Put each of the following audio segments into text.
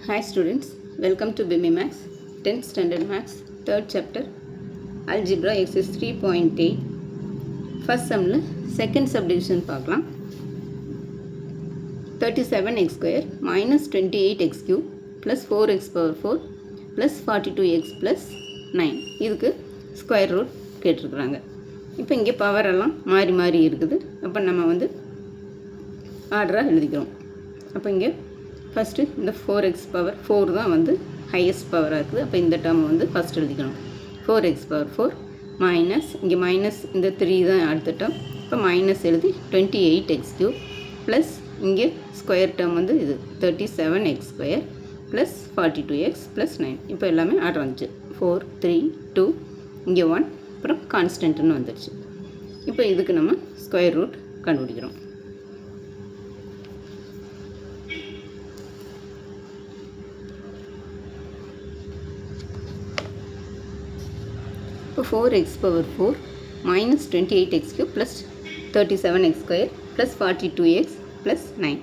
Hi students, welcome to BIMI Max, 10th Standard Max, 3rd chapter, Algebra exercise 3.8. First sum, second subdivision பார்க்கலாம். 37x square minus 28x cube plus 4x power 4 plus 42x plus 9. இதுக்கு square root கேட்டிருக்கிறாங்க. இப்போ இங்கே power எல்லாம் மாறி மாறி இருக்குது. அப்போ நம்ம வந்து ஆர்டராக எழுதிக்கிறோம். அப்போ இங்கே ஃபஸ்ட்டு இந்த 4x பவர் 4 தான் வந்து ஹையஸ்ட் பவராக இருக்குது. அப்போ இந்த டேர்ம் வந்து ஃபஸ்ட் எழுதிக்கணும். 4x பவர் 4 மைனஸ் இங்கே மைனஸ் இந்த 3 தான் அடுத்த டேர்ம். இப்போ மைனஸ் எழுதி 28x கியூப் ப்ளஸ் இங்கே ஸ்கொயர் டேர்ம் வந்து இது 37x square plus 42x plus 9. இப்போ எல்லாமே ஆர்டர் வந்துச்சு. 4 3 2 இங்கே 1 அப்புறம் கான்ஸ்டன்ட்னு வந்துடுச்சு. இப்போ இதுக்கு நம்ம ஸ்கொயர் ரூட் கண்டுபிடிக்கிறோம். இப்போ 4x power 4 minus 28x cube plus 37x square plus 42x plus 9.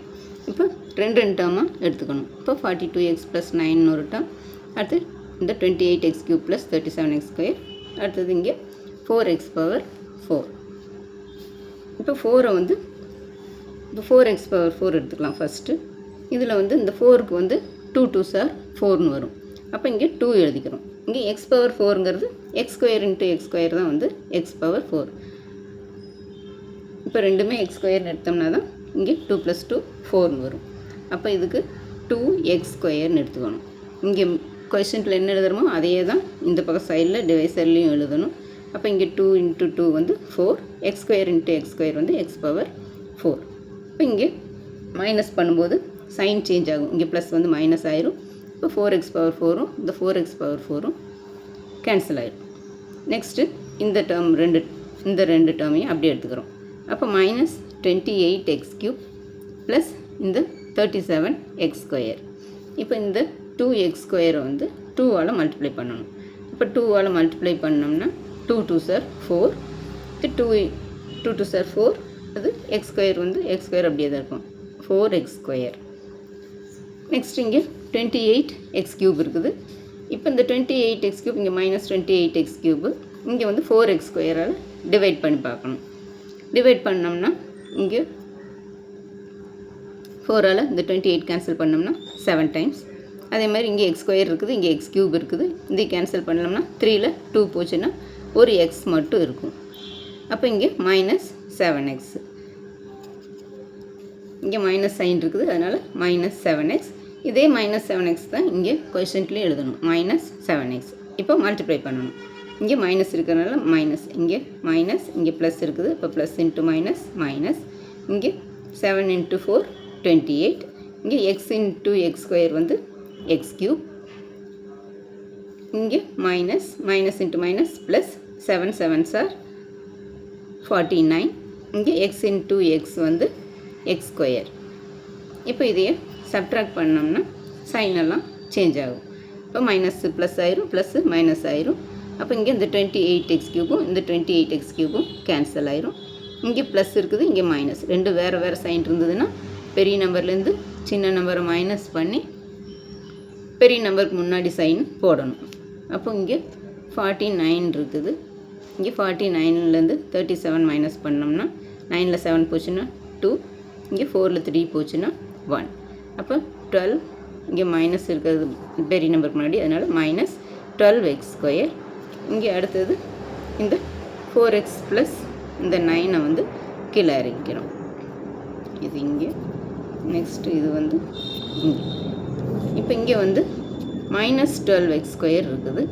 இப்போ ரெண்டு டேர்மாக எடுத்துக்கணும். இப்போ 42x ப்ளஸ் 9 ஒரு டேர்ம், அடுத்து இந்த 28x cube plus 37x square, அடுத்தது இங்கே 4x பவர் 4. இப்போ 4 வந்து இப்போ 4x பவர் 4 எடுத்துக்கலாம் ஃபஸ்ட்டு. இதில் வந்து இந்த 4க்கு வந்து 2 2s are 4ன்னு வரும். அப்போ இங்கே 2 எழுதிக்கிறோம். இங்கே x பவர் 4ங்கிறது x square into x square தான் வந்து x பவர் 4. இப்போ ரெண்டுமே x ஸ்கொயர்னு எடுத்தோம்னா தான் இங்கே 2 + 2 4ன்னு வரும். அப்போ இதுக்கு 2x ஸ்கொயர்னு எடுத்துக்கணும். இங்கே கொஷினில் என்ன எழுதுறோமோ அதையே தான் இந்த பக்கம் சைடில் டிவைசர்லேயும் எழுதணும். அப்போ இங்கே 2 × 2 வந்து 4, x square into x square வந்து x பவர் 4. இப்போ இங்கே மைனஸ் பண்ணும்போது சைன் சேஞ்ச் ஆகும். இங்கே ப்ளஸ் வந்து மைனஸ் ஆயிரும். இப்போ 4x பவர் 4ம் இந்த 4x பவர் 4ம் கேன்சல் ஆகிடும். நெக்ஸ்ட்டு இந்த ரெண்டு டேர்மையும் அப்படியே எடுத்துக்கிறோம். அப்போ மைனஸ் 28x கியூப் ப்ளஸ் இந்த 37x ஸ்கொயர். இப்போ இந்த 2x ஸ்கொயரை வந்து 2ஆல் மல்டிப்ளை பண்ணணும். இப்போ 2ஆல் மல்டிப்ளை பண்ணோம்னா 2 2s are 4, இது 2 2s are 4, அது x ஸ்கொயர் வந்து x ஸ்கொயர் அப்படியே தான் இருக்கும், 4x ஸ்கொயர். நெக்ஸ்ட் இங்கே 28x கியூப் இருக்குது. இப்போ இந்த 28x கியூப் இங்கே மைனஸ் 28x கியூபு இங்கே வந்து 4x ஸ்கொயரால் டிவைட் பண்ணி பார்க்கணும். டிவைட் பண்ணோம்னா இங்கே 4ஆல் இந்த 28 கேன்சல் பண்ணோம்னா 7 டைம்ஸ். அதே மாதிரி இங்கே x ஸ்கொயர் இருக்குது, இங்கே x கியூப் இருக்குது. இந்த கேன்சல் பண்ணோம்னா 3ல் 2 போச்சுன்னா ஒரு x மட்டும் இருக்கும். அப்போ இங்கே மைனஸ் 7x, இங்கே மைனஸ் சைன் இருக்குது, அதனால் மைனஸ் 7x. இதே மைனஸ் 7x தான் இங்கே கொஷின்ட்லேயும் எழுதணும், மைனஸ் 7x. இப்போ மல்டிப்ளை பண்ணணும். இங்கே மைனஸ் இருக்கிறதுனால மைனஸ், இங்கே மைனஸ், இங்கே ப்ளஸ் இருக்குது. இப்போ ப்ளஸ் இன்ட்டு மைனஸ் மைனஸ், இங்கே 7 × 4 28, இங்கே x இன்ட்டு x ஸ்கொயர் வந்து x கியூப், இங்கே minus minus into minus plus 7 7s are 49, இங்கே x இன்ட்டு x வந்து x ஸ்கொயர். இப்போ இதையே சப்ட்ராக்ட் பண்ணோம்னா சைன் எல்லாம் சேஞ்ச் ஆகும். இப்போ மைனஸ் ப்ளஸ் ஆயிரும், ப்ளஸ் மைனஸ் ஆயிரும். அப்போ இங்கே இந்த 28x கியூபும் இந்த 28x கியூபும் கேன்சல் ஆயிரும். இங்கே ப்ளஸ் இருக்குது, இங்கே மைனஸ், ரெண்டு வேறு வேறு சைன் இருந்ததுன்னா பெரிய நம்பர்லேருந்து சின்ன நம்பரை மைனஸ் பண்ணி பெரிய நம்பருக்கு முன்னாடி சைன் போடணும். அப்போ இங்கே 49 இருக்குது. இங்கே 49லேருந்து 37 மைனஸ் பண்ணோம்னா 9ல் 7 போச்சுன்னா 2, இங்கே 4ல் 3 போச்சுன்னா 1. அப்போ 12, இங்கே மைனஸ் இருக்கிறது பெரிய நம்பருக்கு முன்னாடி, அதனால் மைனஸ் 12x ஸ்கொயர். இங்கே அடுத்தது இந்த 4x ப்ளஸ் இந்த 9 வந்து கீழே இறக்கிக்கிறோம். இது இங்கே. நெக்ஸ்ட்டு இது வந்து இங்கே. இப்போ இங்கே வந்து மைனஸ் 12x ஸ்கொயர் இருக்குது.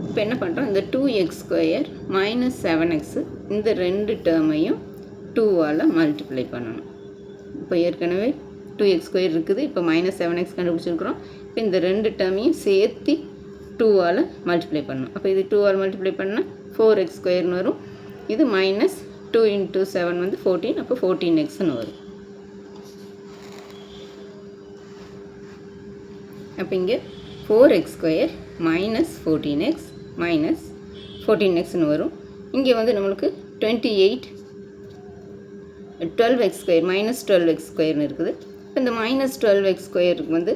இப்போ என்ன பண்ணுறோம், இந்த 2x ஸ்கொயர் மைனஸ் 7x இந்த ரெண்டு டேர்மையும் 2ஆல் மல்டிப்ளை பண்ணணும். இப்போ ஏற்கனவே 2x ஸ்கொயர் இருக்குது, இப்போ மைனஸ் 7x கண்டுபிடிச்சிருக்கிறோம். இப்போ இந்த ரெண்டு டேர்மையும் சேர்த்து 2ஆல் மல்டிப்ளை பண்ணணும். அப்போ இது 2ஆல் மல்டிப்ளை பண்ணால் 4x ஸ்கொயர்னு வரும். இது மைனஸ் 2 × 7 வந்து 14, அப்போ 14xன்னு வரும். அப்போ இங்கே 4x square minus 14x minus 14xன்னு வரும். இங்கே வந்து நம்மளுக்கு 12x ஸ்கொயர் மைனஸ் 12x ஸ்கொயர்னு இருக்குது. இப்போ இந்த மைனஸ் 12x ஸ்கொயருக்கு வந்து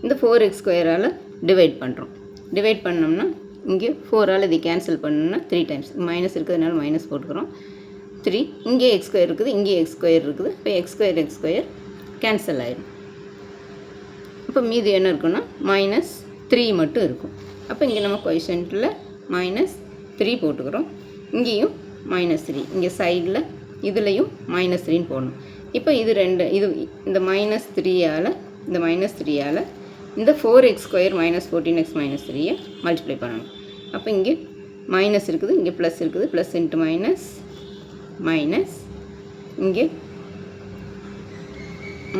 இந்த 4x² டிவைட் பண்ணுறோம். டிவைட் பண்ணோம்னா இங்கே 4 இது கேன்சல் பண்ணோம்னா 3 டைம்ஸ் மைனஸ் இருக்கிறதுனால மைனஸ் போட்டுக்கிறோம். 3 இங்கே x² இருக்குது, இங்கே x² இருக்குது. இப்போ x² கேன்சல் ஆயிடும். இப்போ மீதி என்ன இருக்குன்னா -3 மட்டும் இருக்கும். அப்போ இங்கே நம்ம கொஷின்ட்டில் -3 போட்டுக்கிறோம். இங்கேயும் -3, இங்கே சைடில் இதுலேயும் -3ன்னு போடணும். இப்போ இது இந்த -3ஆல் இந்த 4x² -14x -3 மல்டிப்ளை பண்ணணும். அப்போ இங்கே மைனஸ் இருக்குது, இங்கே ப்ளஸ் இருக்குது, ப்ளஸ் இன்ட்டு மைனஸ் இங்கே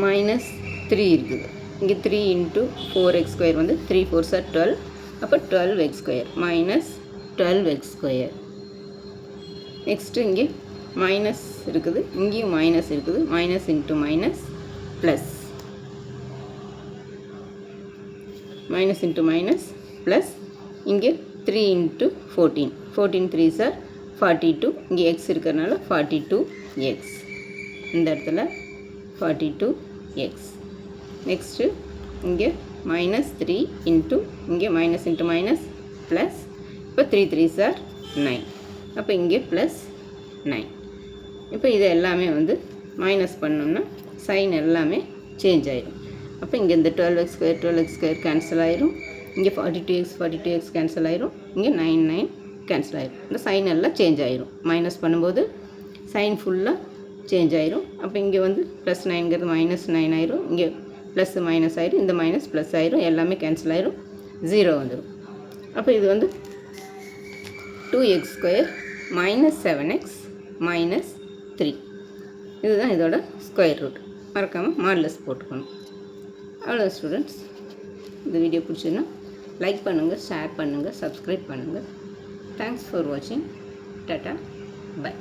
-3 இருக்குது. இங்கே 3 × 4x² வந்து 3 4s are 12. அப்போ 12x² -12x². நெக்ஸ்ட்டு இங்கே மைனஸ் இருக்குது, இங்கேயும் மைனஸ் இருக்குது, minus into minus plus, minus into minus plus இங்கே 3 × 14 14 3s are 42. இங்கே x இருக்கிறதுனால 42x, இந்த இடத்துல 42x. நெக்ஸ்ட்டு இங்கே -3 இன்ட்டு இங்கே மைனஸ் இன்ட்டு மைனஸ் ப்ளஸ், இப்போ 3 3s are 9. அப்போ இங்கே ப்ளஸ் 9. இப்போ இது எல்லாமே வந்து மைனஸ் பண்ணோம்னா சைன் எல்லாமே சேஞ்ச் ஆயிடும். அப்போ இங்கே இந்த 12x² கேன்சல் ஆயிரும், இங்கே 42x கேன்சல் ஆயிரும், இங்கே 9 9 கேன்சல் ஆயிரும். இந்த சைன் எல்லாம் சேஞ்ச் ஆயிரும். மைனஸ் பண்ணும்போது சைன் ஃபுல்லாக சேஞ்ச் ஆயிரும். அப்போ இங்கே வந்து +9ங்கிறது -9 ஆயிரும், இங்கே ப்ளஸ் மைனஸ் ஆயிரும், இந்த மைனஸ் ப்ளஸ் ஆயிரும், எல்லாமே கேன்சல் ஆயிரும், 0 வந்துடும். அப்போ இது வந்து 2x² -7x -3 இதுதான் இதோட ஸ்கொயர் ரூட். மறக்காமல் மாடுலஸ் போட்டுக்கணும். அவ்வளோ ஸ்டூடெண்ட்ஸ், இந்த வீடியோ பிடிச்சுன்னா லைக் பண்ணுங்கள், ஷேர் பண்ணுங்கள், சப்ஸ்கிரைப் பண்ணுங்கள். தேங்க்ஸ் ஃபார் வாட்சிங். Tata, by.